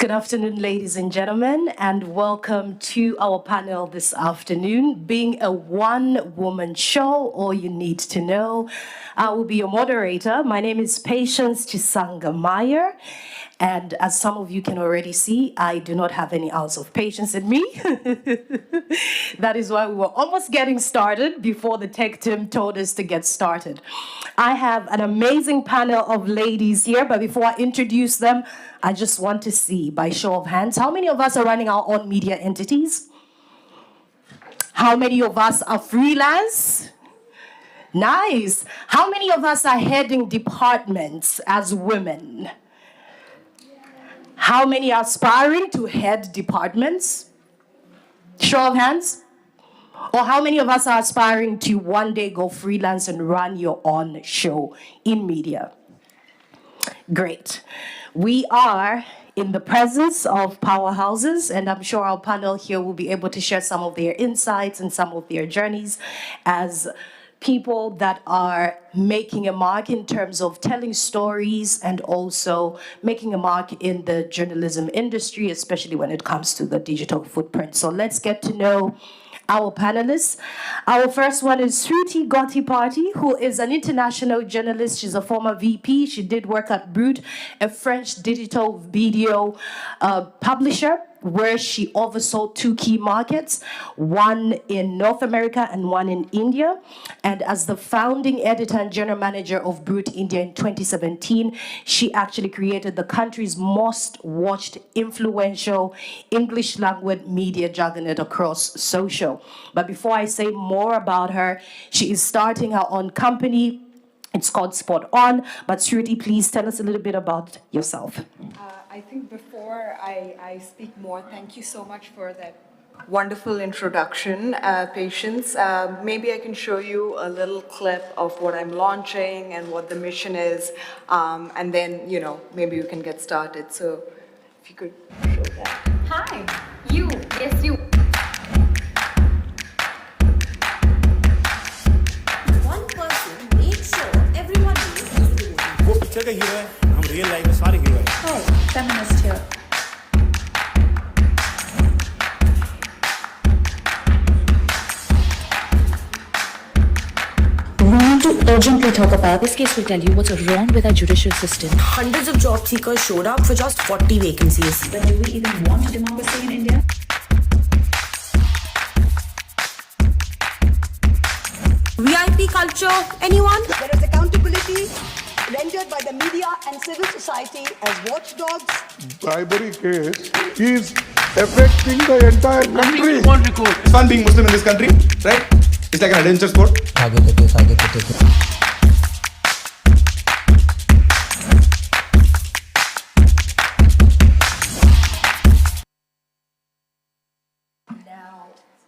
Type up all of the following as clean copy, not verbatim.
Good afternoon, ladies and gentlemen, and welcome to our panel this afternoon. Being a one-woman show, all you need to know. I will be your moderator. My name is Patience Chisanga-Mayer, and as some of you can already see, I do not have any ounce of patience in me. That is why we were almost getting started before the tech team told us to get started. I have an amazing panel of ladies here, but before I introduce them, I just want to see, by show of hands, how many of us are running our own media entities? How many of us are freelance? Nice. How many of us are heading departments as women? How many are aspiring to head departments? Show of hands. Or how many of us are aspiring to one day go freelance and run your own show in media? Great. We are in the presence of powerhouses, and I'm sure our panel here will be able to share some of their insights and some of their journeys as people that are making a mark in terms of telling stories and also making a mark in the journalism industry, especially when it comes to the digital footprint. So let's get to know our panelists. Our first one is Shruti Gottipati, who is an international journalist. She's a former VP. She did work at Brut, a French digital video publisher, where she oversaw two key markets, one in North America and one in India. And as the founding editor and general manager of Brut India in 2017, she actually created the country's most watched influential English language media juggernaut across social. But before I say more about her, she is starting her own company. It's called Spot On. But Shruti, please tell us a little bit about yourself. I think before I speak more, thank you so much for that wonderful introduction, Patience. Maybe I can show you a little clip of what I'm launching and what the mission is, and then, maybe we can get started. So if you could show that. Hi, you, yes you. One person made sure everyone knew who to do. वो picture का hero है, हम real life में सारे hero हैं। Oh, feminist here. We need to urgently talk about this case will tell you what's wrong with our judicial system. Hundreds of job seekers showed up for just 40 vacancies. But do we even want democracy in India? VIP culture, anyone? There is accountability rendered by the media and civil society as watchdogs. Bribery case is affecting the entire country. It's fun being Muslim in this country, right? It's like an adventure sport.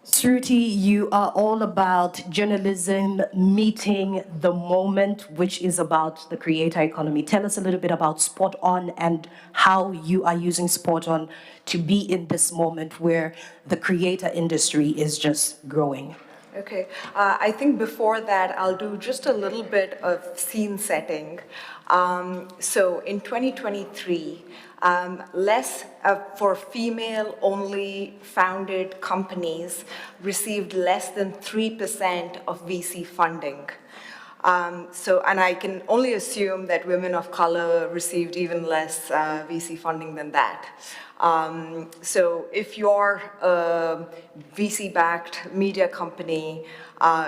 Shruti, you are all about journalism meeting the moment, which is about the creator economy. Tell us a little bit about Spot On and how you are using Spot On to be in this moment where the creator industry is just growing. Okay, I think before that, I'll do just a little bit of scene setting. So in 2023, less for female-only founded companies received less than 3% of VC funding. And I can only assume that women of color received even less VC funding than that. So if you're a VC-backed media company,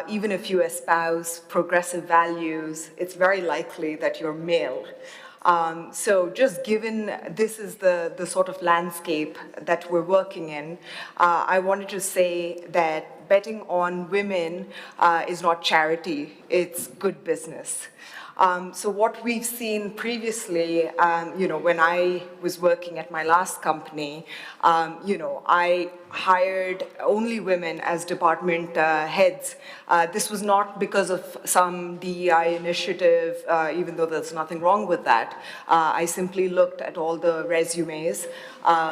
even if you espouse progressive values, it's very likely that you're male. So just given this is the sort of landscape that we're working in, I wanted to say that betting on women is not charity, it's good business. So what we've seen previously, when I was working at my last company, I hired only women as department heads. This was not because of some DEI initiative, even though there's nothing wrong with that. I simply looked at all the resumes,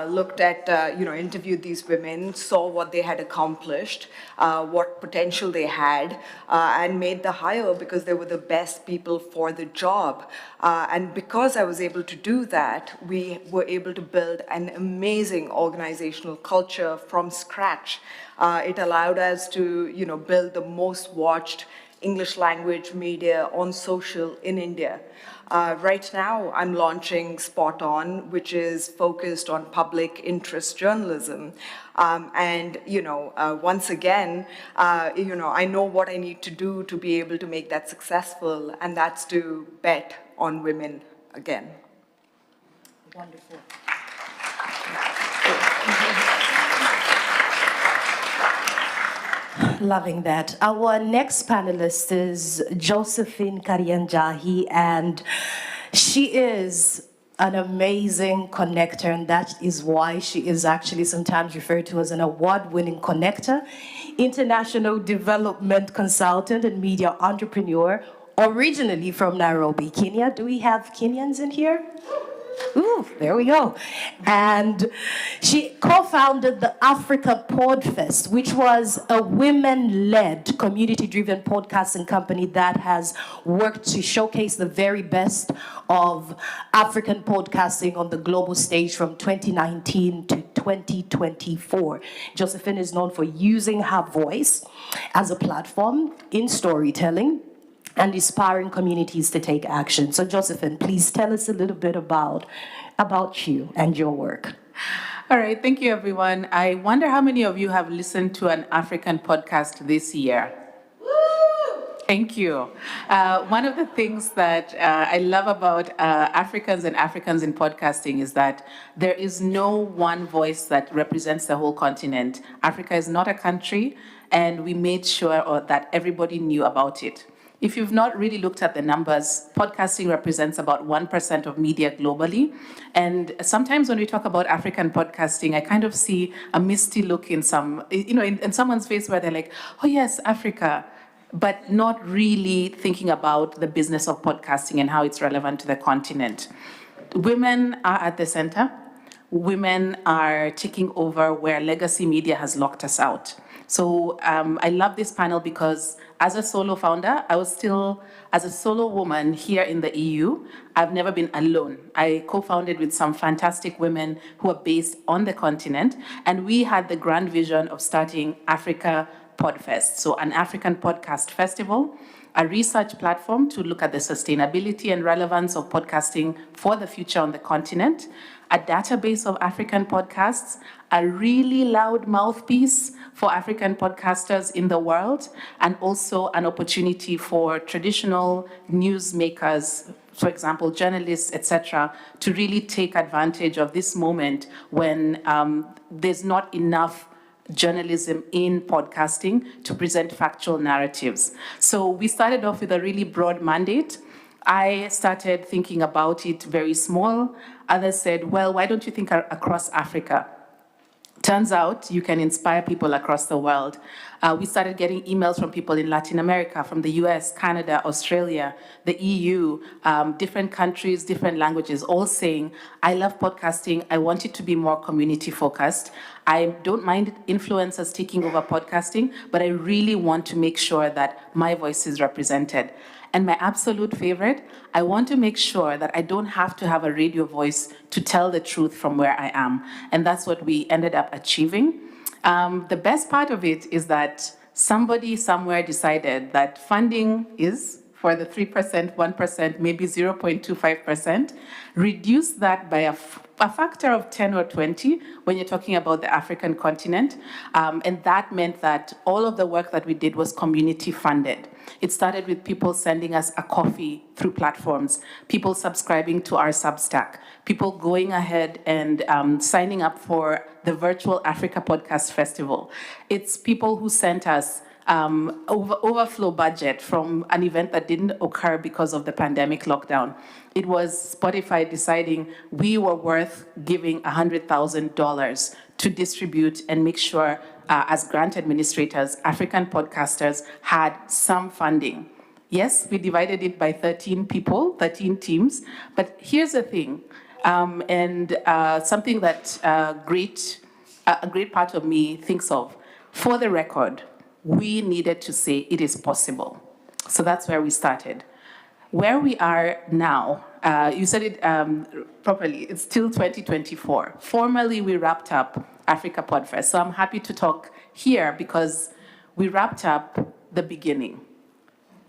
looked at, interviewed these women, saw what they had accomplished, what potential they had, and made the hire because they were the best people for the job. And because I was able to do that, we were able to build an amazing organizational culture from scratch. It allowed us to, build the most watched English language media on social in India. Right now, I'm launching Spot On, which is focused on public interest journalism. Once again, I know what I need to do to be able to make that successful, and that's to bet on women again. Wonderful. Loving that. Our next panelist is Josephine Karianjahi, and she is an amazing connector, and that is why she is actually sometimes referred to as an award-winning connector, international development consultant, and media entrepreneur, originally from Nairobi, Kenya. Do we have Kenyans in here? Ooh, there we go. And she co-founded the Africa Podfest, which was a women-led, community-driven podcasting company that has worked to showcase the very best of African podcasting on the global stage from 2019 to 2024. Josephine is known for using her voice as a platform in storytelling and inspiring communities to take action. So Josephine, please tell us a little bit about you and your work. All right, thank you, everyone. I wonder how many of you have listened to an African podcast this year? Thank you. One of the things that I love about Africans and Africans in podcasting is that there is no one voice that represents the whole continent. Africa is not a country, and we made sure that everybody knew about it. If you've not really looked at the numbers, podcasting represents about 1% of media globally. And sometimes when we talk about African podcasting, I kind of see a misty look in in someone's face where they're like, oh yes, Africa, but not really thinking about the business of podcasting and how it's relevant to the continent. Women are at the center. Women are taking over where legacy media has locked us out. So I love this panel because as a solo founder, as a solo woman here in the EU, I've never been alone. I co-founded with some fantastic women who are based on the continent, and we had the grand vision of starting Africa Podfest, so an African podcast festival, a research platform to look at the sustainability and relevance of podcasting for the future on the continent, a database of African podcasts, a really loud mouthpiece for African podcasters in the world, and also an opportunity for traditional newsmakers, for example, journalists, etc., to really take advantage of this moment when there's not enough journalism in podcasting to present factual narratives. So we started off with a really broad mandate. I started thinking about it very small. Others said, well, why don't you think across Africa? Turns out you can inspire people across the world. We started getting emails from people in Latin America, from the US, Canada, Australia, the EU, different countries, different languages, all saying, I love podcasting. I want it to be more community focused. I don't mind influencers taking over podcasting, but I really want to make sure that my voice is represented. And my absolute favorite, I want to make sure that I don't have to have a radio voice to tell the truth from where I am. And that's what we ended up achieving. The best part of it is that somebody somewhere decided that funding is for the 3%, 1%, maybe 0.25%, reduce that by a factor of 10 or 20 when you're talking about the African continent. And that meant that all of the work that we did was community funded. It started with people sending us a coffee through platforms, people subscribing to our Substack, people going ahead and signing up for the virtual Africa Podcast Festival. It's people who sent us overflow budget from an event that didn't occur because of the pandemic lockdown. It was Spotify deciding we were worth giving $100,000 to distribute and make sure, as grant administrators, African podcasters had some funding. Yes, we divided it by 13 people, 13 teams, but here's the thing, and something that a great part of me thinks of. For the record, we needed to say it is possible. So that's where we started. Where we are now, you said it properly, it's still 2024. Formally, we wrapped up Africa Podfest. So I'm happy to talk here because we wrapped up the beginning.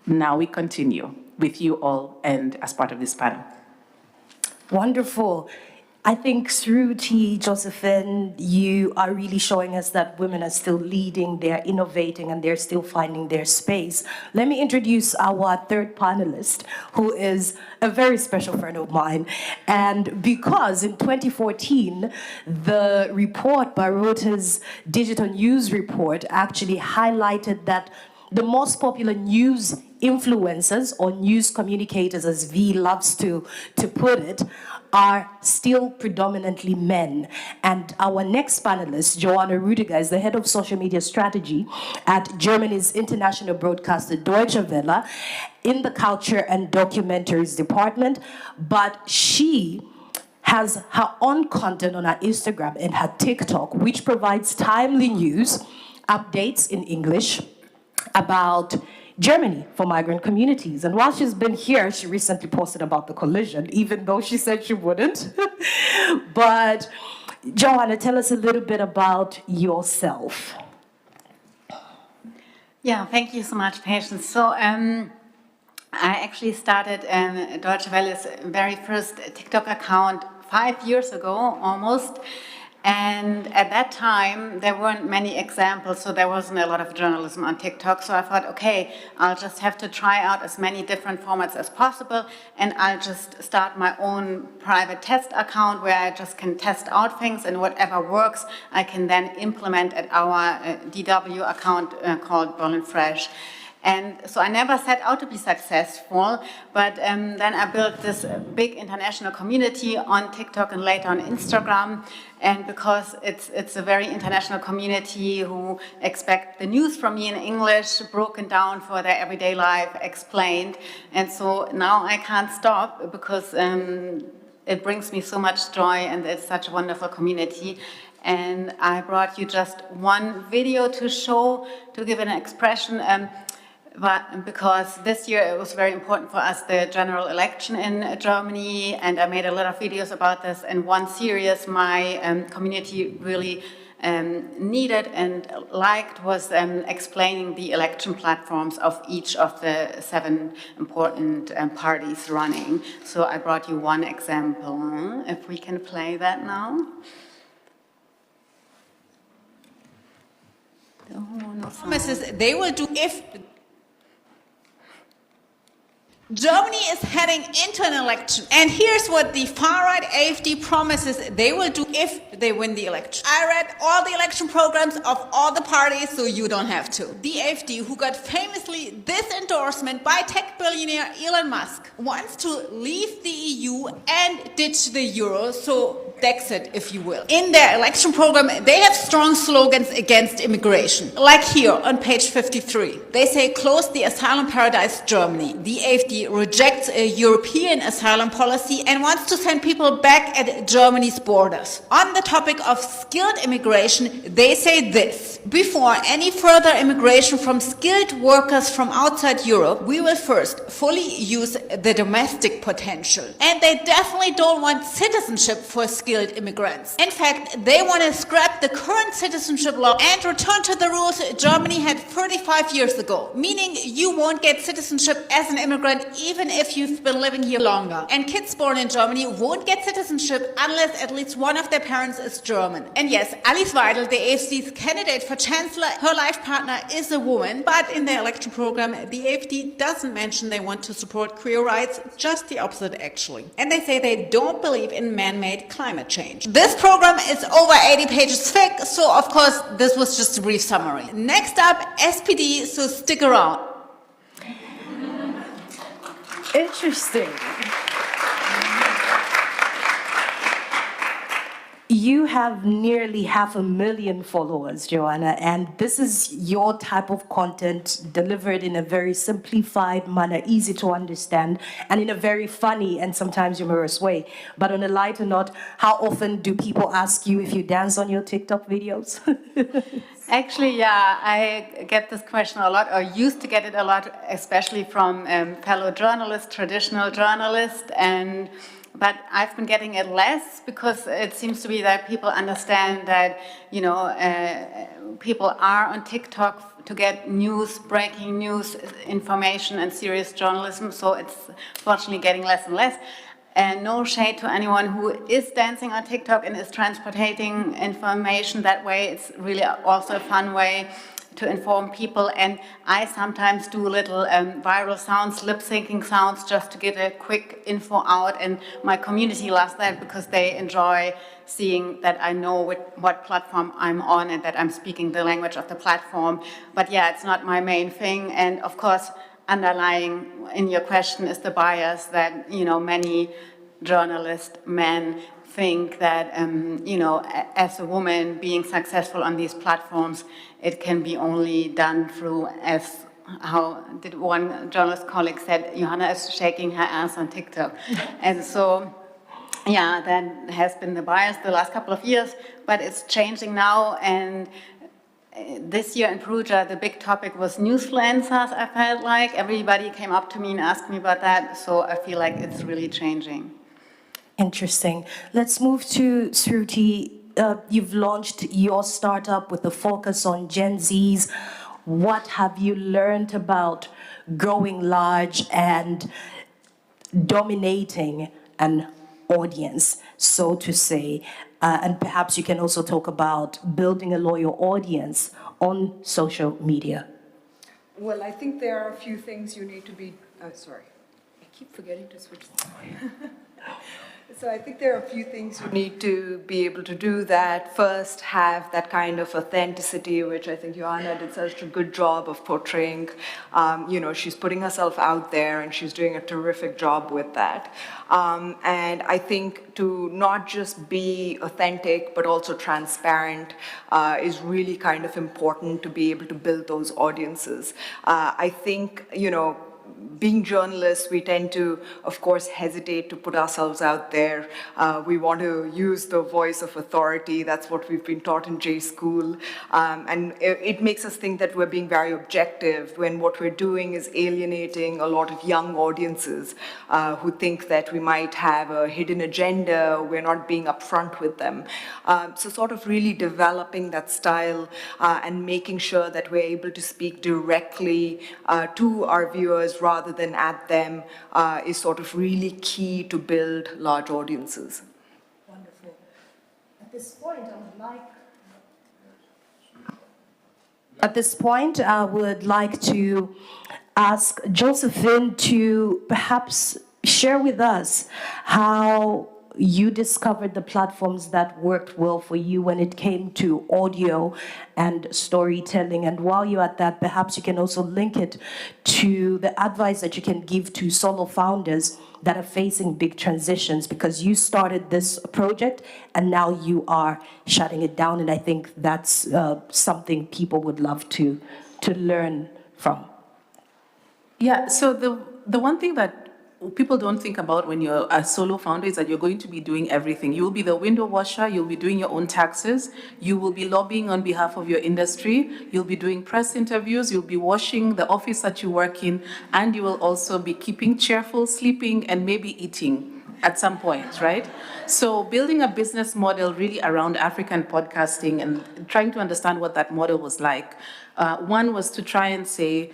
Now we continue with you all and as part of this panel. Wonderful. I think through T. Josephine, you are really showing us that women are still leading, they're innovating, and they're still finding their space. Let me introduce our third panelist, who is a very special friend of mine. And because in 2014, the report by Reuters Digital News Report actually highlighted that the most popular news influencers or news communicators, as V loves to put it, are still predominantly men. And our next panelist, Joanna Rudiger, is the head of social media strategy at Germany's international broadcaster Deutsche Welle in the culture and documentaries department. But she has her own content on her Instagram and her TikTok, which provides timely news, updates in English about Germany for migrant communities. And while she's been here, she recently posted about the collision, even though she said she wouldn't. But Joanna, tell us a little bit about yourself. Yeah, thank you so much, Patience. So I actually started Deutsche Welle's very first TikTok account 5 years ago, almost. And at that time, there weren't many examples, so there wasn't a lot of journalism on TikTok. So I thought, okay, I'll just have to try out as many different formats as possible, and I'll just start my own private test account where I just can test out things, and whatever works, I can then implement at our DW account called Berlin Fresh. And so I never set out to be successful, but then I built this big international community on TikTok and later on Instagram. And because it's a very international community who expect the news from me in English, broken down for their everyday life, explained. And so now I can't stop because it brings me so much joy and it's such a wonderful community. And I brought you just one video to show, to give an expression. But because this year it was very important for us, the general election in Germany, and I made a lot of videos about this, and one series my community really needed and liked was explaining the election platforms of each of the 7 important parties running. So I brought you one example, if we can play that now. Promises they will do if Germany is heading into an election. And here's what the far-right AfD promises they will do if they win the election. I read all the election programs of all the parties, so you don't have to. The AfD, who got famously this endorsement by tech billionaire Elon Musk, wants to leave the EU and ditch the euro, so Brexit, if you will. In their election program, they have strong slogans against immigration. Like here on page 53. They say, close the asylum paradise Germany. The AfD rejects a European asylum policy and wants to send people back at Germany's borders. On the topic of skilled immigration, they say this. Before any further immigration from skilled workers from outside Europe, we will first fully use the domestic potential. And they definitely don't want citizenship for skilled immigrants. In fact, they want to scrap the current citizenship law and return to the rules Germany had 35 years ago, meaning you won't get citizenship as an immigrant even if you've been living here longer. And kids born in Germany won't get citizenship unless at least one of their parents is German. And yes, Alice Weidel, the AfD's candidate for chancellor, her life partner is a woman, but in their election program, the AfD doesn't mention they want to support queer rights, just the opposite actually. And they say they don't believe in man-made climate change. This program is over 80 pages thick, so of course this was just a brief summary. Next up, SPD, so stick around. Interesting. You have nearly 500,000 followers, Joanna, and this is your type of content delivered in a very simplified manner, easy to understand, and in a very funny and sometimes humorous way. But on a lighter note, how often do people ask you if you dance on your TikTok videos? Actually, yeah, I get this question a lot, or used to get it a lot, especially from fellow journalists, traditional journalists, but I've been getting it less because it seems to be that people understand that, people are on TikTok to get news, breaking news, information, and serious journalism. So it's fortunately getting less and less. And no shade to anyone who is dancing on TikTok and is transporting information that way. It's really also a fun way to inform people. And I sometimes do little viral sounds, lip-syncing sounds, just to get a quick info out. And my community loves that because they enjoy seeing that I know what platform I'm on and that I'm speaking the language of the platform. But yeah, it's not my main thing. And of course, underlying in your question is the bias that, many journalist men think that, as a woman being successful on these platforms, it can be only done through, as how did one journalist colleague said, Johanna is shaking her ass on TikTok. And so, yeah, that has been the bias the last couple of years, but it's changing now. And this year in Perugia, the big topic was newsfluencers, I felt like. Everybody came up to me and asked me about that, so I feel like it's really changing. Interesting. Let's move to Sruti. You've launched your startup with a focus on Gen Zs. What have you learned about growing large and dominating an audience, so to say? And perhaps you can also talk about building a loyal audience on social media. Well, I think there are a few things you need to be... sorry, I keep forgetting to switch. So I think there are a few things you need to be able to do that. First, have that kind of authenticity, which I think Joanna did such a good job of portraying. She's putting herself out there and she's doing a terrific job with that. And I think to not just be authentic, but also transparent is really kind of important to be able to build those audiences. I think, being journalists, we tend to, of course, hesitate to put ourselves out there. We want to use the voice of authority. That's what we've been taught in J school. And it makes us think that we're being very objective when what we're doing is alienating a lot of young audiences who think that we might have a hidden agenda. We're not being upfront with them. So sort of really developing that style and making sure that we're able to speak directly to our viewers rather than at them is sort of really key to build large audiences. Wonderful. At this point, I would like to ask Josephine to perhaps share with us how you discovered the platforms that worked well for you when it came to audio and storytelling. And while you're at that, perhaps you can also link it to the advice that you can give to solo founders that are facing big transitions, because you started this project and now you are shutting it down. And I think that's something people would love to learn from. Yeah, so the one thing that people don't think about when you're a solo founder is that you're going to be doing everything. You'll be the window washer, you'll be doing your own taxes, you will be lobbying on behalf of your industry, you'll be doing press interviews, you'll be washing the office that you work in, and you will also be keeping cheerful, sleeping, and maybe eating at some point, right? So building a business model really around African podcasting and trying to understand what that model was like. One was to try and say,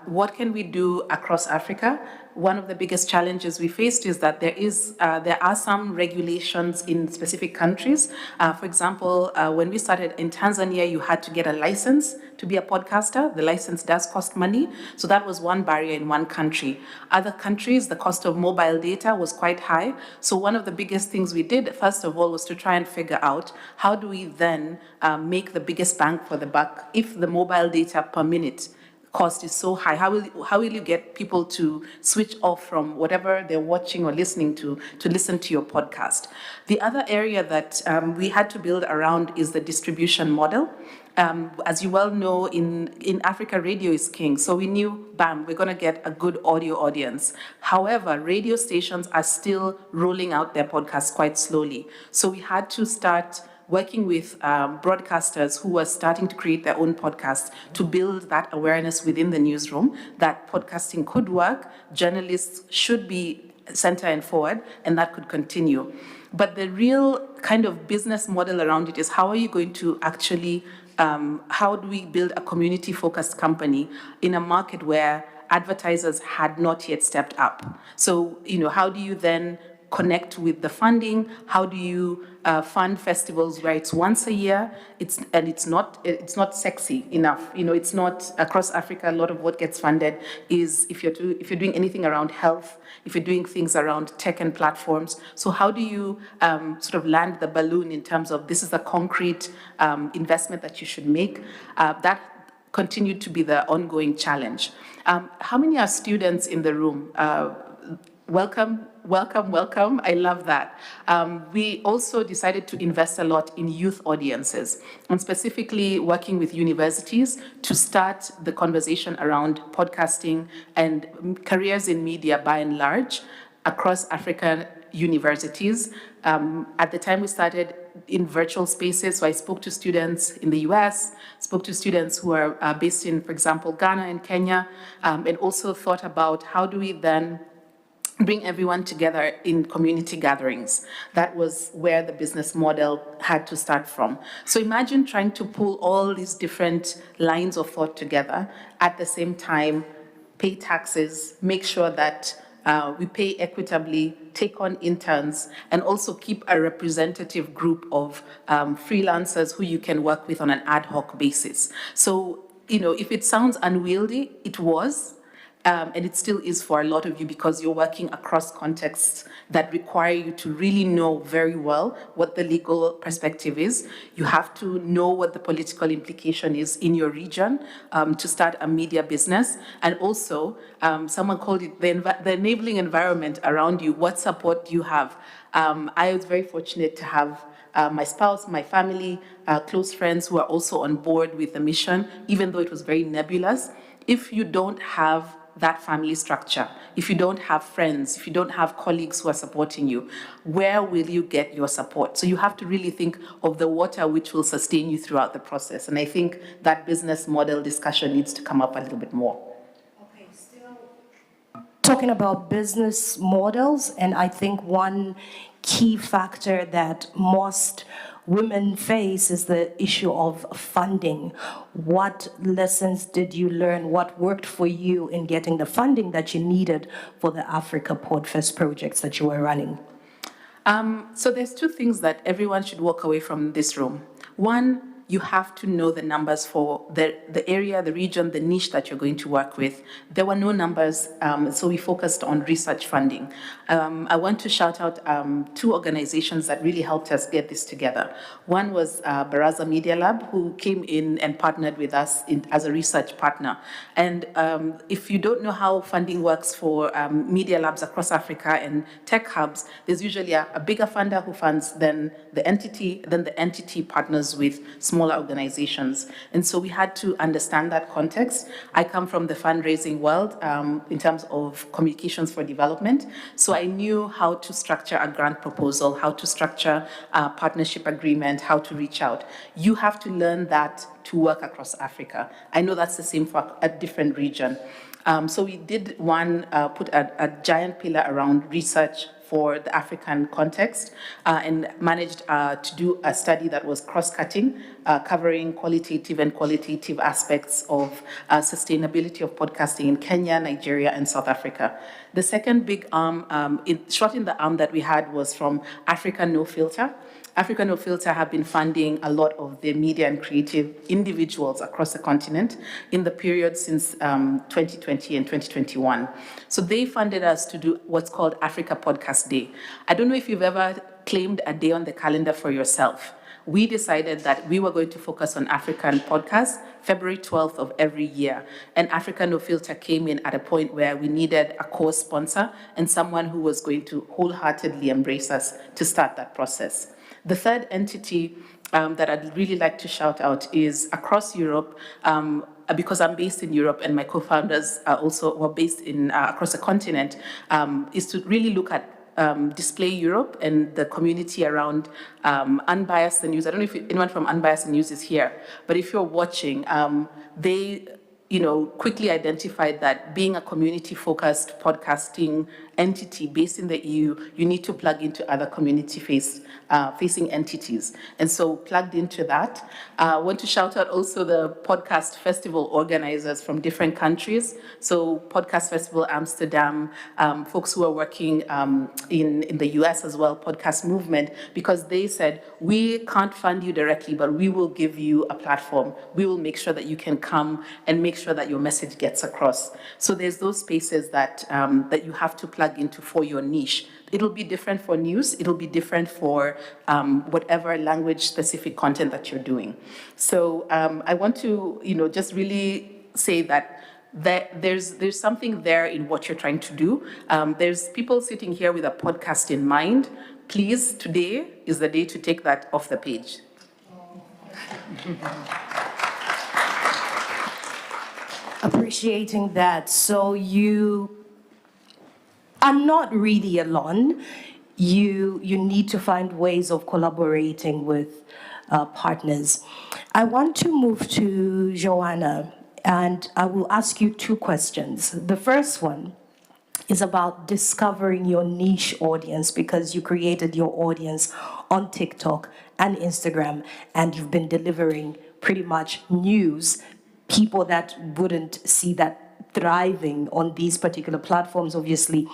what can we do across Africa? One of the biggest challenges we faced is that there are some regulations in specific countries. For example, when we started in Tanzania, you had to get a license to be a podcaster. The license does cost money. So that was one barrier in one country. Other countries, the cost of mobile data was quite high. So one of the biggest things we did, first of all, was to try and figure out how do we then make the biggest bang for the buck if the mobile data per minute cost is so high. How will you get people to switch off from whatever they're watching or listening to listen to your podcast? The other area that we had to build around is the distribution model. As you well know, in Africa, radio is king. So we knew, bam, we're going to get a good audio audience. However, radio stations are still rolling out their podcasts quite slowly. So we had to start working with broadcasters who were starting to create their own podcasts to build that awareness within the newsroom that podcasting could work, journalists should be center and forward, and that could continue. But the real kind of business model around it is how are you going to actually, how do we build a community-focused company in a market where advertisers had not yet stepped up? So, how do you then connect with the funding? How do you fund festivals where it's once a year? It's not sexy enough. It's not across Africa. A lot of what gets funded is if you're doing anything around health, if you're doing things around tech and platforms. So how do you sort of land the balloon in terms of this is a concrete investment that you should make? That continued to be the ongoing challenge. How many are students in the room? Welcome. I love that. We also decided to invest a lot in youth audiences, and specifically working with universities to start the conversation around podcasting and careers in media by and large across African universities. At the time we started in virtual spaces, so I spoke to students in the US, spoke to students who are based in, for example, Ghana and Kenya, and also thought about how do we then bring everyone together in community gatherings. That was where the business model had to start from. So imagine trying to pull all these different lines of thought together at the same time, pay taxes, make sure that we pay equitably, take on interns, and also keep a representative group of freelancers who you can work with on an ad hoc basis. So, if it sounds unwieldy, it was. And it still is for a lot of you because you're working across contexts that require you to really know very well what the legal perspective is. You have to know what the political implication is in your region to start a media business. And also, someone called it the enabling environment around you. What support do you have? I was very fortunate to have my spouse, my family, close friends who are also on board with the mission, even though it was very nebulous. If you don't have that family structure, if you don't have friends, if you don't have colleagues who are supporting you, where will you get your support? So you have to really think of the water which will sustain you throughout the process. And I think that business model discussion needs to come up a little bit more. Okay, still talking about business models, and I think one key factor that most women face is the issue of funding. What lessons did you learn? What worked for you in getting the funding that you needed for the Africa Podfest projects that you were running? So there's two things that everyone should walk away from this room. One, you have to know the numbers for the area, the region, the niche that you're going to work with. There were no numbers, so we focused on research funding. I want to shout out two organizations that really helped us get this together. One was Baraza Media Lab, who came in and partnered with us as a research partner. And if you don't know how funding works for media labs across Africa and tech hubs, there's usually a bigger funder who funds then the entity partners with smaller organizations. And so we had to understand that context. I come from the fundraising world in terms of communications for development. So I knew how to structure a grant proposal, how to structure a partnership agreement, how to reach out. You have to learn that to work across Africa. I know that's the same for a different region. So we did put a giant pillar around research for the African context and managed to do a study that was cross-cutting, covering qualitative and qualitative aspects of sustainability of podcasting in Kenya, Nigeria, and South Africa. The second big shot in the arm that we had was from Africa No Filter. Africa No Filter have been funding a lot of the media and creative individuals across the continent in the period since 2020 and 2021. So they funded us to do what's called Africa Podcast Day. I don't know if you've ever claimed a day on the calendar for yourself, we decided that we were going to focus on African podcasts February 12th of every year. And Africa No Filter came in at a point where we needed a co-sponsor and someone who was going to wholeheartedly embrace us to start that process. The third entity that I'd really like to shout out is across Europe, because I'm based in Europe and my co-founders are also were based in across the continent, is to really look at Display Europe and the community around Unbiased the News. I don't know if anyone from Unbiased the News is here, but if you're watching, they quickly identified that being a community-focused podcasting entity based in the EU, you need to plug into other community-facing entities. And so plugged into that. I want to shout out also the podcast festival organizers from different countries. So Podcast Festival Amsterdam, folks who are working in the US as well, Podcast Movement, because they said, we can't fund you directly, but we will give you a platform. We will make sure that you can come and make sure that your message gets across. So there's those spaces that that you have to plug into for your niche. It'll be different for news. It'll be different for whatever language-specific content that you're doing. So I want to, just really say that there's something there in what you're trying to do. There's people sitting here with a podcast in mind. Please, today is the day to take that off the page. Appreciating that. So you are not really alone. You need to find ways of collaborating with partners. I want to move to Joanna, and I will ask you two questions. The first one is about discovering your niche audience, because you created your audience on TikTok and Instagram, and you've been delivering pretty much news. People that wouldn't see that thriving on these particular platforms, obviously,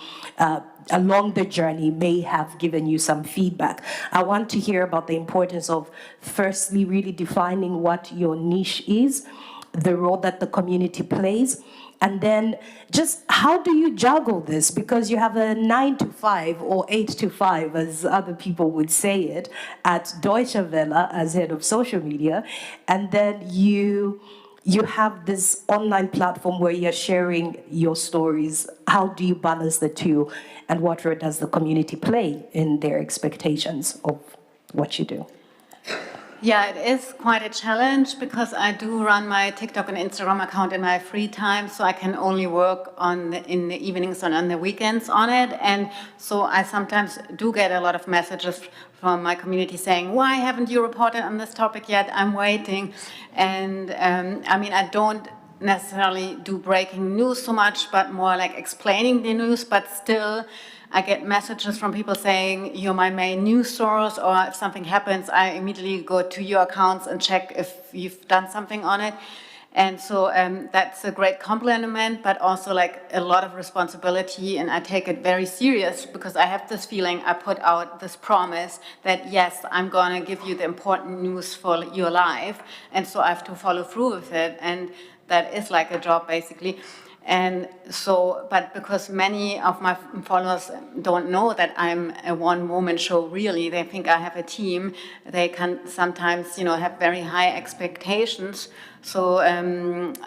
along the journey may have given you some feedback. I want to hear about the importance of, firstly, really defining what your niche is, the role that the community plays, and then just how do you juggle this? Because you have a 9 to 5 or 8 to 5, as other people would say it, at Deutsche Welle as head of social media, and then you have this online platform where you're sharing your stories. How do you balance the two? And what role does the community play in their expectations of what you do? Yeah, it is quite a challenge because I do run my TikTok and Instagram account in my free time, so I can only work in the evenings and on the weekends on it. And so I sometimes do get a lot of messages from my community saying, why haven't you reported on this topic yet? I'm waiting. And I don't necessarily do breaking news so much, but more like explaining the news, but still I get messages from people saying, you're my main news source, or if something happens, I immediately go to your accounts and check if you've done something on it. And so that's a great compliment, but also like a lot of responsibility, and I take it very serious because I have this feeling, I put out this promise that yes, I'm gonna give you the important news for your life, and so I have to follow through with it, and that is like a job basically. And so, but because many of my followers don't know that I'm a one-woman show, really, they think I have a team. They can sometimes, have very high expectations. So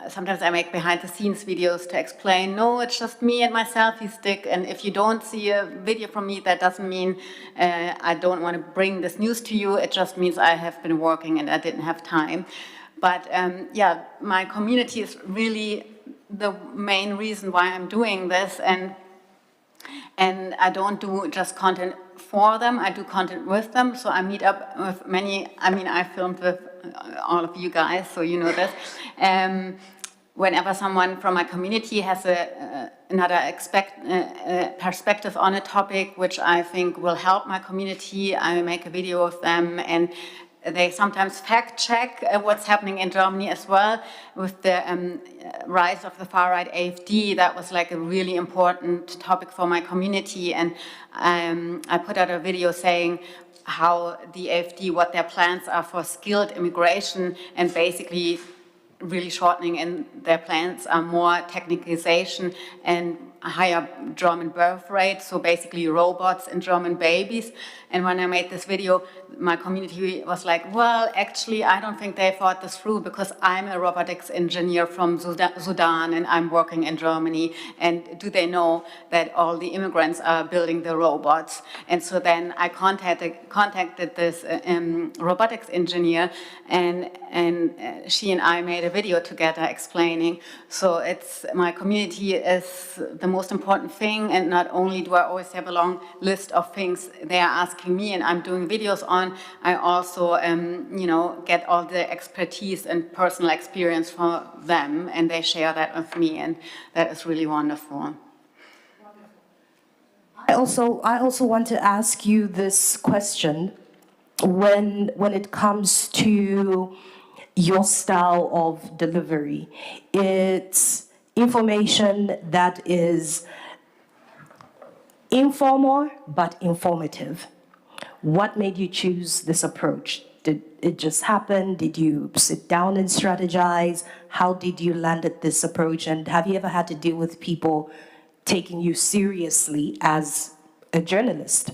sometimes I make behind-the-scenes videos to explain, no, it's just me and my selfie stick. And if you don't see a video from me, that doesn't mean I don't want to bring this news to you. It just means I have been working and I didn't have time. But my community is really the main reason why I'm doing this, and I don't do just content for them, I do content with them. So I meet up with many, I filmed with all of you guys, so you know this. Whenever someone from my community has another perspective on a topic which I think will help my community, I make a video of them, and they sometimes fact check what's happening in Germany as well. With the rise of the far-right AfD, that was like a really important topic for my community, and I put out a video saying how the AfD, what their plans are for skilled immigration, and basically really shortening, and their plans are more technicalization and a higher German birth rate, so basically robots and German babies. And when I made this video, my community was like, well, actually, I don't think they thought this through because I'm a robotics engineer from Sudan and I'm working in Germany. And do they know that all the immigrants are building the robots? And so then I contacted this robotics engineer, and she and I made a video together explaining. So it's my community is the most important thing, and not only do I always have a long list of things they are asking me and I'm doing videos on, I also get all the expertise and personal experience from them, and they share that with me, and that is really wonderful. I also want to ask you this question. When it comes to your style of delivery, it's information that is informal but informative. What made you choose this approach? Did it just happen? Did you sit down and strategize? How did you land at this approach? And have you ever had to deal with people taking you seriously as a journalist?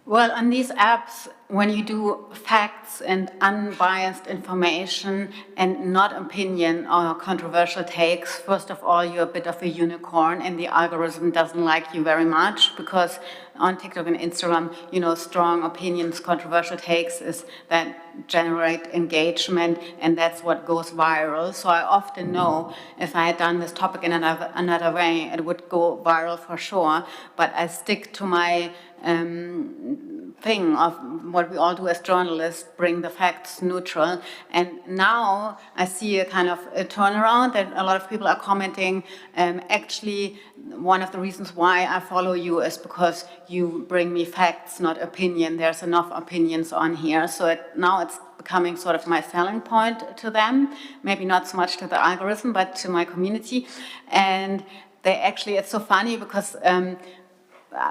Well, on these apps, when you do facts and unbiased information and not opinion or controversial takes, first of all, you're a bit of a unicorn and the algorithm doesn't like you very much, because on TikTok and Instagram, strong opinions, controversial takes is that generate engagement, and that's what goes viral. So I often know if I had done this topic in another way, it would go viral for sure, but I stick to my thing of what we all do as journalists, bring the facts neutral. And now I see a kind of a turnaround that a lot of people are commenting. Actually, one of the reasons why I follow you is because you bring me facts, not opinion. There's enough opinions on here. So now it's becoming sort of my selling point to them. Maybe not so much to the algorithm, but to my community. And they actually, it's so funny because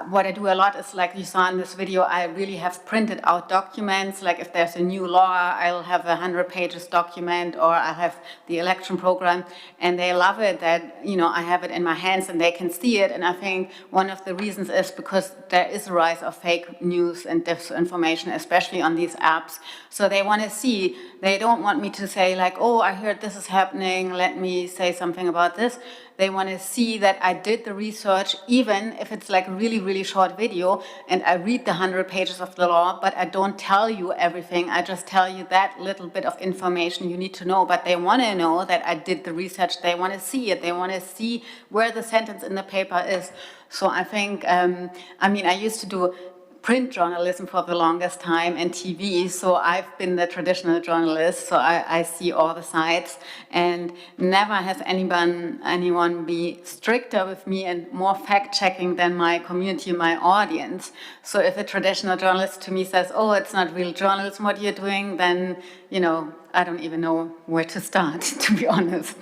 what I do a lot is, like you saw in this video, I really have printed out documents. Like if there's a new law, I'll have 100 pages document, or I have the election program, and they love it that, I have it in my hands and they can see it. And I think one of the reasons is because there is a rise of fake news and disinformation, especially on these apps. So they want to see, they don't want me to say like, oh, I heard this is happening, let me say something about this. They want to see that I did the research, even if it's like a really, really short video, and I read the 100 pages of the law, but I don't tell you everything. I just tell you that little bit of information you need to know. But they want to know that I did the research. They want to see it. They want to see where the sentence in the paper is. So I think, I used to do print journalism for the longest time and TV, so I've been the traditional journalist, so I see all the sides, and never has anyone be stricter with me and more fact-checking than my community, my audience. So if a traditional journalist to me says, oh, it's not real journalism what you're doing, then, I don't even know where to start, to be honest.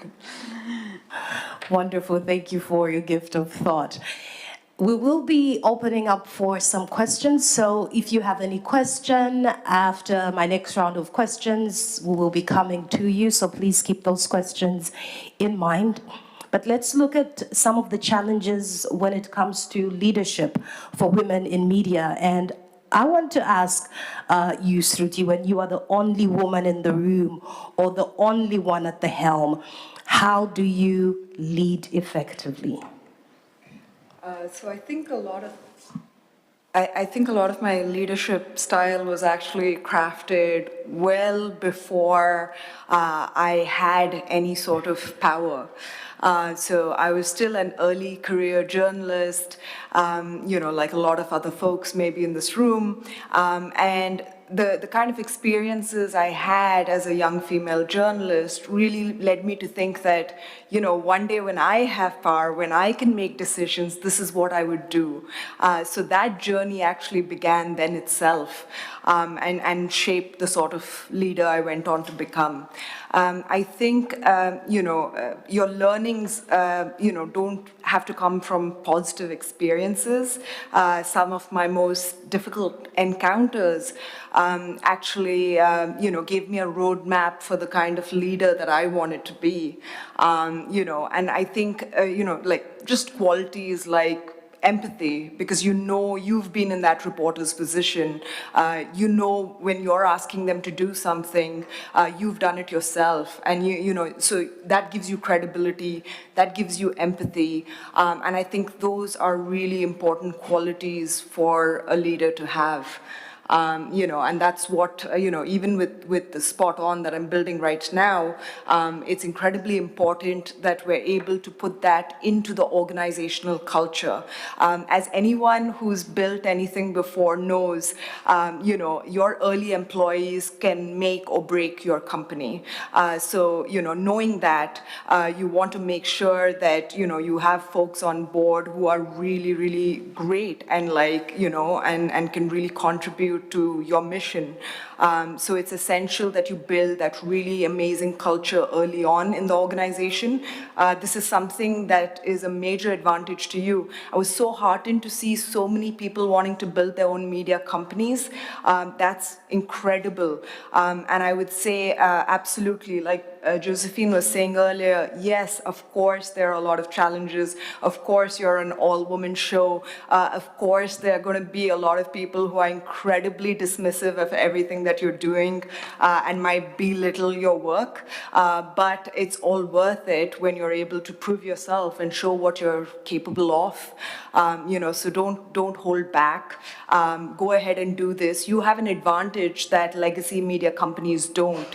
Wonderful. Thank you for your gift of thought. We will be opening up for some questions, so if you have any question after my next round of questions, we will be coming to you, so please keep those questions in mind. But let's look at some of the challenges when it comes to leadership for women in media. And I want to ask you, Sruti, when you are the only woman in the room or the only one at the helm, how do you lead effectively? So I think a lot of my leadership style was actually crafted well before I had any sort of power. So I was still an early career journalist, like a lot of other folks maybe in this room, and the kind of experiences I had as a young female journalist really led me to think that, one day when I have power, when I can make decisions, this is what I would do. So that journey actually began then itself. and shape the sort of leader I went on to become. I think, your learnings, don't have to come from positive experiences. Some of my most difficult encounters actually, gave me a roadmap for the kind of leader that I wanted to be. And I think, like just qualities like empathy, because you've been in that reporter's position. When you're asking them to do something, you've done it yourself, and so that gives you credibility, that gives you empathy, and I think those are really important qualities for a leader to have. And that's what, even with the Spot On that I'm building right now, it's incredibly important that we're able to put that into the organizational culture. As anyone who's built anything before knows, your early employees can make or break your company. So, knowing that, you want to make sure that, you have folks on board who are really, really great and and can really contribute to your mission. So it's essential that you build that really amazing culture early on in the organization. This is something that is a major advantage to you. I was so heartened to see so many people wanting to build their own media companies. That's incredible. And I would say absolutely, like Josephine was saying earlier, yes, of course, there are a lot of challenges. Of course, you're an all-woman show. Of course, there are going to be a lot of people who are incredibly dismissive of everything that you're doing and might belittle your work. But it's all worth it when you're able to prove yourself and show what you're capable of. So don't hold back. Go ahead and do this. You have an advantage that legacy media companies don't,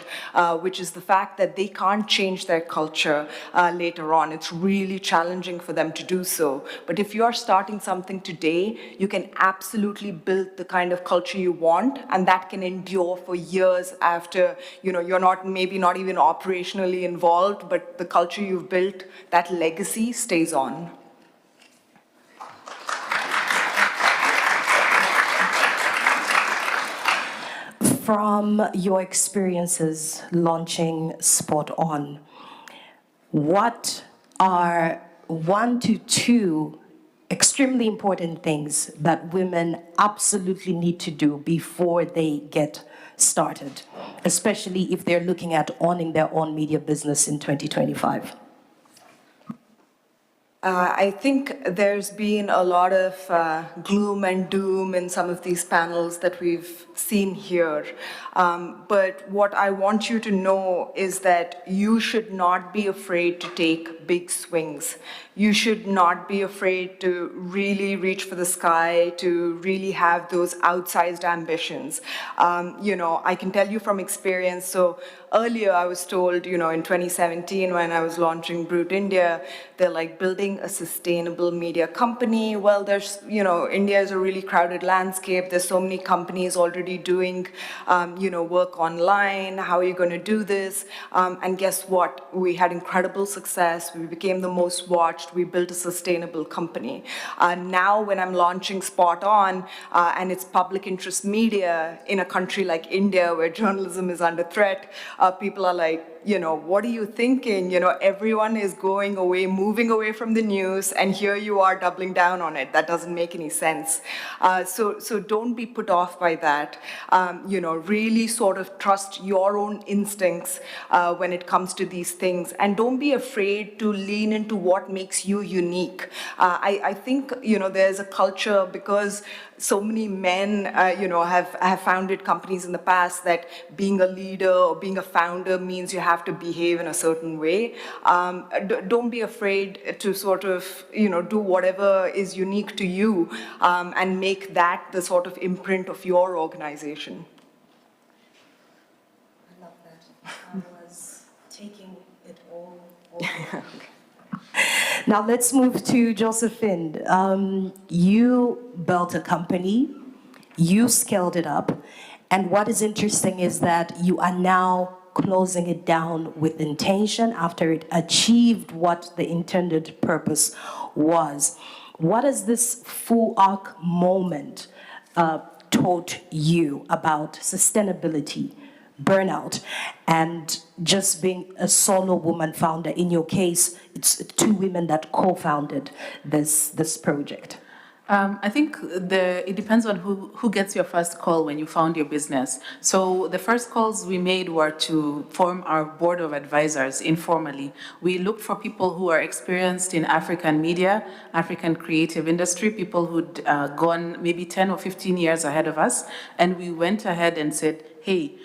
which is the fact that they can't change their culture later on. It's really challenging for them to do so. But if you're starting something today, you can absolutely build the kind of culture you want, and that can endure for years after, you're maybe not even operationally involved, but the culture you've built, that legacy stays on. From your experiences launching Spot On, what are 1 to 2 extremely important things that women absolutely need to do before they get started, especially if they're looking at owning their own media business in 2025? I think there's been a lot of gloom and doom in some of these panels that we've seen here. But what I want you to know is that you should not be afraid to take big swings. You should not be afraid to really reach for the sky, to really have those outsized ambitions. I can tell you from experience, so earlier I was told, in 2017 when I was launching Brute India, they're like building a sustainable media company. Well, there's, India is a really crowded landscape. There's so many companies already doing, work online. How are you going to do this? And guess what? We had incredible success. We became the most watched. We built a sustainable company. Now when I'm launching Spot On, and it's public interest media in a country like India where journalism is under threat, people are like, what are you thinking? Everyone is going away, moving away from the news, and here you are doubling down on it. That doesn't make any sense. So don't be put off by that. Really sort of trust your own instincts when it comes to these things, and don't be afraid to lean into what makes you unique. I think, there's a culture, because so many men, have founded companies in the past, that being a leader or being a founder means you have to behave in a certain way. Don't be afraid to sort of, do whatever is unique to you, and make that the sort of imprint of your organization. I love that. I was taking it all. Now let's move to Josephine. You built a company, you scaled it up, and what is interesting is that you are now closing it down with intention after it achieved what the intended purpose was. What does this full arc moment taught you about sustainability, burnout, and just being a solo woman founder? In your case, it's two women that co-founded this project. I think it depends on who gets your first call when you found your business. So the first calls we made were to form our board of advisors informally. We looked for people who are experienced in African media, African creative industry, people who'd gone maybe 10 or 15 years ahead of us. And we went ahead and said, hey,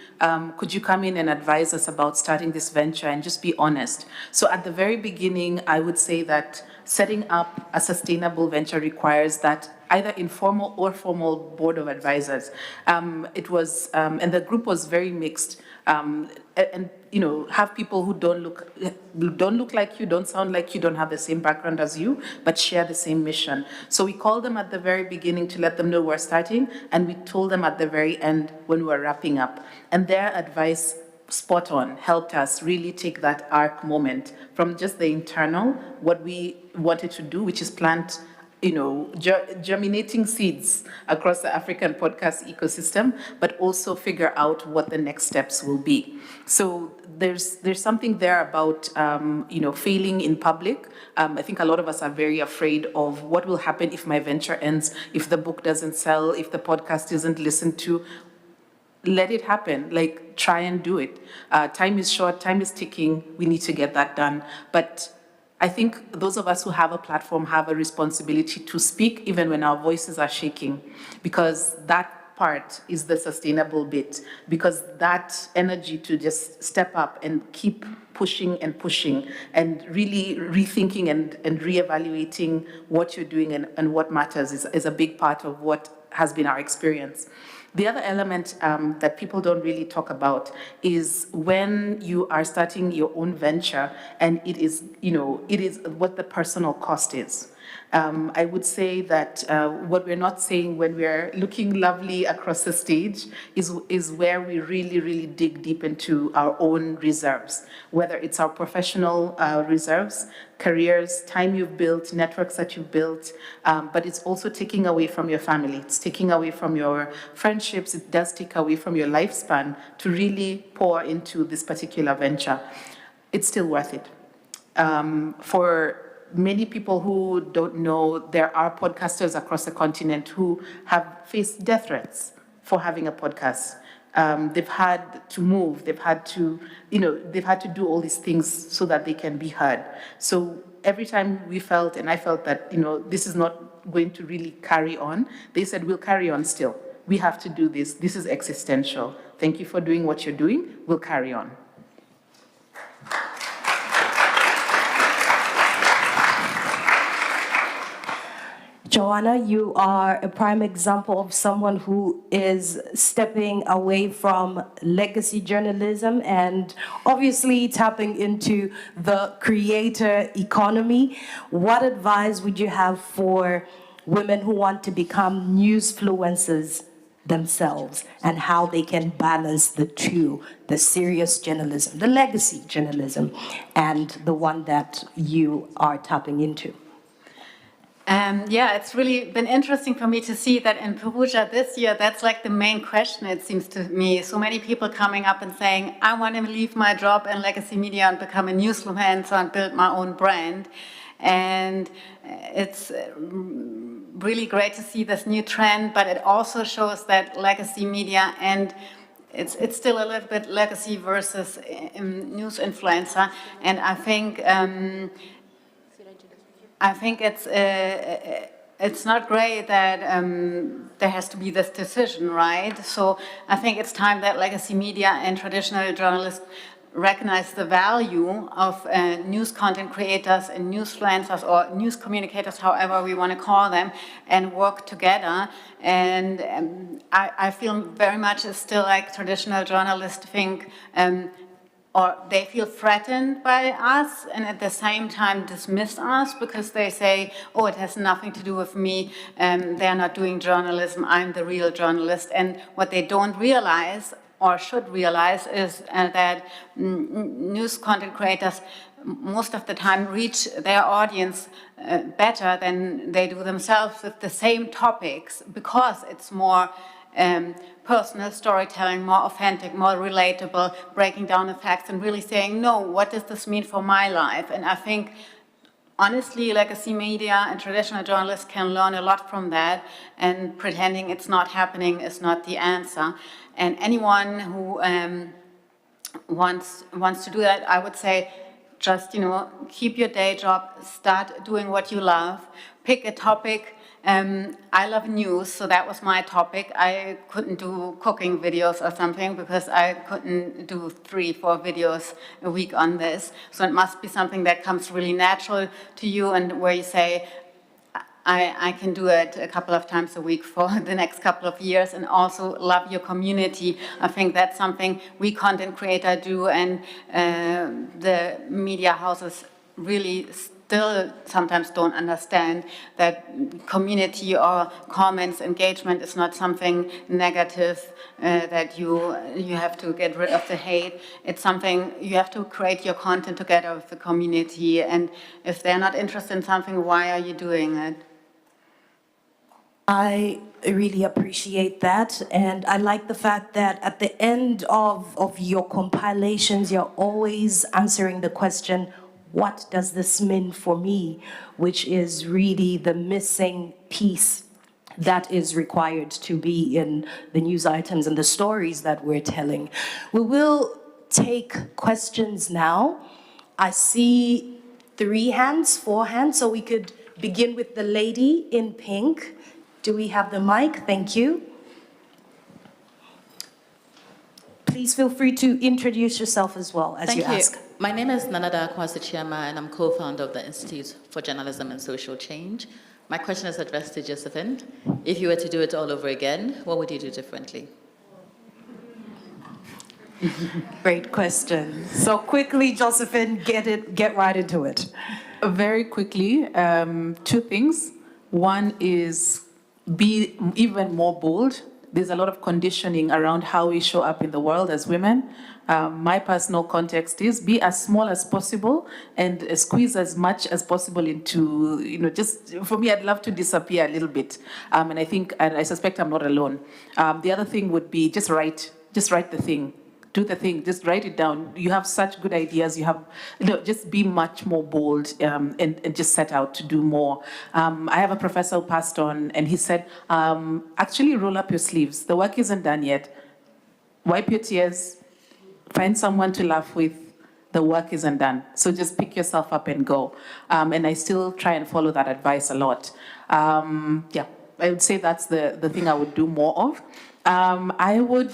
could you come in and advise us about starting this venture and just be honest? So at the very beginning, I would say that setting up a sustainable venture requires that either informal or formal board of advisors. It was, and the group was very mixed. And have people who don't look like you, don't sound like you, don't have the same background as you, but share the same mission. So we called them at the very beginning to let them know we're starting, and we told them at the very end when we were wrapping up. And their advice, spot on, helped us really take that arc moment from just the internal, what we wanted to do, which is plant germinating seeds across the African podcast ecosystem, but also figure out what the next steps will be. So there's something there about failing in public. I think a lot of us are very afraid of what will happen if my venture ends, if the book doesn't sell, if the podcast isn't listened to. Let it happen. Like, try and do it. Time is short, time is ticking. We need to get that done. But I think those of us who have a platform have a responsibility to speak even when our voices are shaking, because that part is the sustainable bit, because that energy to just step up and keep pushing and really rethinking and reevaluating what you're doing and what matters is a big part of what has been our experience. The other element that people don't really talk about is when you are starting your own venture, and it is what the personal cost is. I would say that what we're not saying when we're looking lovely across the stage is where we really, really dig deep into our own reserves, whether it's our professional reserves, careers, time you've built, networks that you've built, but it's also taking away from your family. It's taking away from your friendships. It does take away from your lifespan to really pour into this particular venture. It's still worth it. For many people who don't know, there are podcasters across the continent who have faced death threats for having a podcast. They've had to move, they've had to do all these things so that they can be heard. So every time we felt, and I felt that, this is not going to really carry on, they said, we'll carry on still. We have to do this. This is existential. Thank you for doing what you're doing. We'll carry on. Joanna, you are a prime example of someone who is stepping away from legacy journalism and obviously tapping into the creator economy. What advice would you have for women who want to become newsfluencers themselves, and how they can balance the two, the serious journalism, the legacy journalism, and the one that you are tapping into? It's really been interesting for me to see that in Perugia this year, that's like the main question, it seems to me. So many people coming up and saying, I want to leave my job in legacy media and become a newsfluencer and build my own brand. And it's really great to see this new trend, but it also shows that legacy media, and it's still a little bit legacy versus news influencer. And I think it's not great that there has to be this decision, right? So I think it's time that legacy media and traditional journalists recognize the value of news content creators and newsfluencers or news communicators, however we want to call them, and work together. And I feel very much still like traditional journalists think or they feel threatened by us and at the same time dismiss us because they say, oh, it has nothing to do with me, they're not doing journalism, I'm the real journalist. And what they don't realize or should realize is that news content creators most of the time reach their audience better than they do themselves with the same topics, because it's more personal storytelling, more authentic, more relatable, breaking down the facts and really saying, no, what does this mean for my life? And I think, honestly, legacy media and traditional journalists can learn a lot from that, and pretending it's not happening is not the answer. And anyone who wants to do that, I would say, just, keep your day job, start doing what you love, pick a topic. I love news, so that was my topic. I couldn't do cooking videos or something because I couldn't do 3-4 videos a week on this. So it must be something that comes really natural to you and where you say, I can do it a couple of times a week for the next couple of years, and also love your community. I think that's something we content creators do, and the media houses really still sometimes don't understand that community or comments, engagement is not something negative, that you have to get rid of the hate. It's something you have to create your content together with the community, and if they're not interested in something, why are you doing it? I really appreciate that, and I like the fact that at the end of your compilations, you're always answering the question, what does this mean for me? Which is really the missing piece that is required to be in the news items and the stories that we're telling. We will take questions now. I see 3 hands, 4 hands, so we could begin with the lady in pink. Do we have the mic? Thank you. Please feel free to introduce yourself as well as you ask. My name is Nanada Kwasi-Chiama, and I'm co-founder of the Institute for Journalism and Social Change. My question is addressed to Josephine. If you were to do it all over again, what would you do differently? Great question. So quickly, Josephine, get right into it. Very quickly, 2 things. One is be even more bold. There's a lot of conditioning around how we show up in the world as women. My personal context is be as small as possible and squeeze as much as possible into, just for me, I'd love to disappear a little bit. And I suspect I'm not alone. The other thing would be just write the thing. Do the thing, just write it down. You have such good ideas. Just be much more bold and just set out to do more. I have a professor who passed on, and he said, actually roll up your sleeves. The work isn't done yet. Wipe your tears, find someone to laugh with. The work isn't done. So just pick yourself up and go. And I still try and follow that advice a lot. I would say that's the thing I would do more of. I would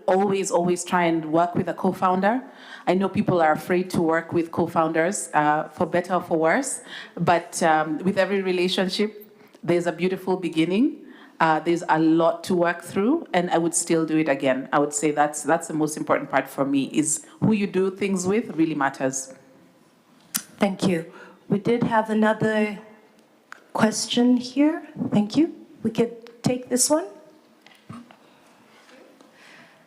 always try and work with a co-founder. I know people are afraid to work with co-founders, for better or for worse, but with every relationship, there's a beautiful beginning. There's a lot to work through, and I would still do it again. I would say that's the most important part for me, is who you do things with really matters. Thank you. We did have another question here. Thank you. We could take this one.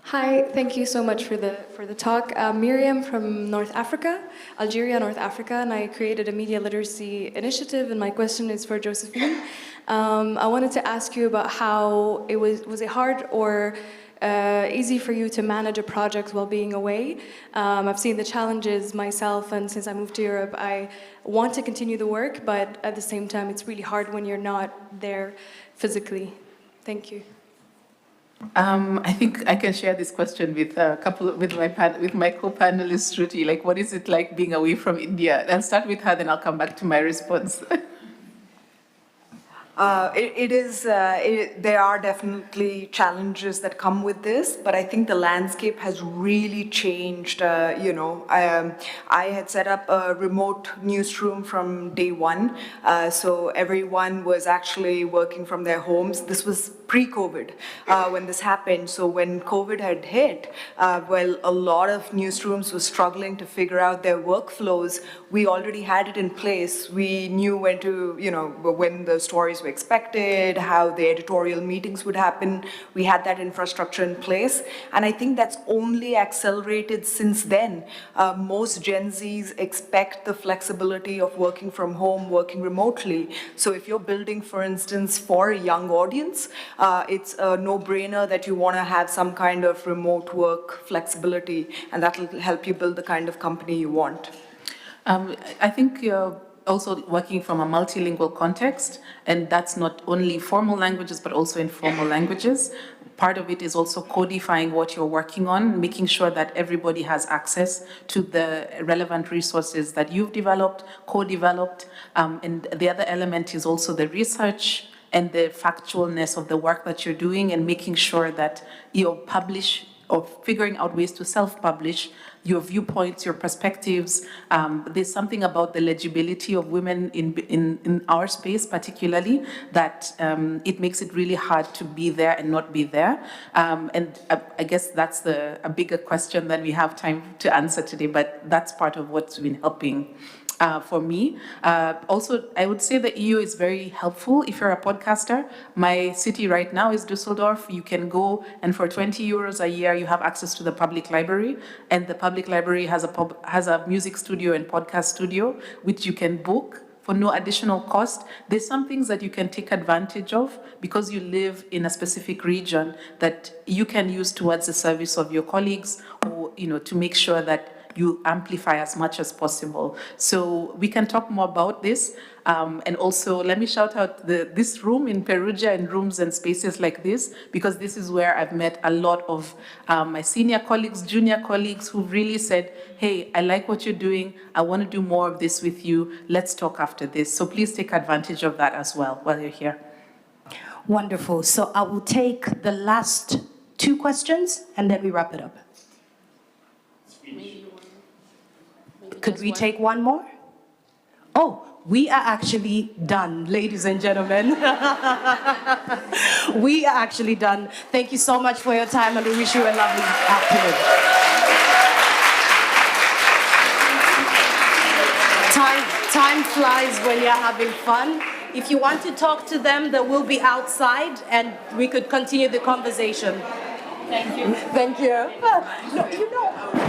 Hi, thank you so much for the talk. Miriam from North Africa, Algeria, North Africa, and I created a media literacy initiative, and my question is for Josephine. I wanted to ask you about how was it hard or easy for you to manage a project while being away? I've seen the challenges myself, and since I moved to Europe, I want to continue the work, but at the same time, it's really hard when you're not there physically. Thank you. I think I can share this question with my co-panelist Shruti. Like, what is it like being away from India? I'll start with her, then I'll come back to my response. There are definitely challenges that come with this, but I think the landscape has really changed. I had set up a remote newsroom from day one, so everyone was actually working from their homes. This was pre-COVID when this happened. So when COVID had hit, a lot of newsrooms were struggling to figure out their workflows we already had it in place. We knew when to, when the stories were expected, how the editorial meetings would happen. We had that infrastructure in place. And I think that's only accelerated since then. Most Gen Zs expect the flexibility of working from home, working remotely. So if you're building, for instance, for a young audience, it's a no-brainer that you want to have some kind of remote work flexibility, and that will help you build the kind of company you want. I think you're also working from a multilingual context, and that's not only formal languages, but also informal languages. Part of it is also codifying what you're working on, making sure that everybody has access to the relevant resources that you've developed, co-developed. And the other element is also the research and the factualness of the work that you're doing, and making sure that you publish or figuring out ways to self-publish your viewpoints, your perspectives. There's something about the legibility of women in our space particularly that it makes it really hard to be there and not be there. And I guess that's a bigger question than we have time to answer today, but that's part of what's been helping for me. Also, I would say the EU is very helpful if you're a podcaster. My city right now is Düsseldorf. You can go, and for 20 euros a year, you have access to the public library. And the public library has a music studio and podcast studio, which you can book for no additional cost. There's some things that you can take advantage of because you live in a specific region that you can use towards the service of your colleagues, or to make sure that you amplify as much as possible. So we can talk more about this. And also, let me shout out this room in Perugia and rooms and spaces like this, because this is where I've met a lot of my senior colleagues, junior colleagues who really said, hey, I like what you're doing. I want to do more of this with you. Let's talk after this. So please take advantage of that as well while you're here. Wonderful. So I will take the last 2 questions and then we wrap it up. Could we take one more? Oh, we are actually done, ladies and gentlemen. We are actually done. Thank you so much for your time, and we wish you a lovely afternoon. Time flies when you're having fun. If you want to talk to them, they will be outside, and we could continue the conversation. Thank you. Thank you. No,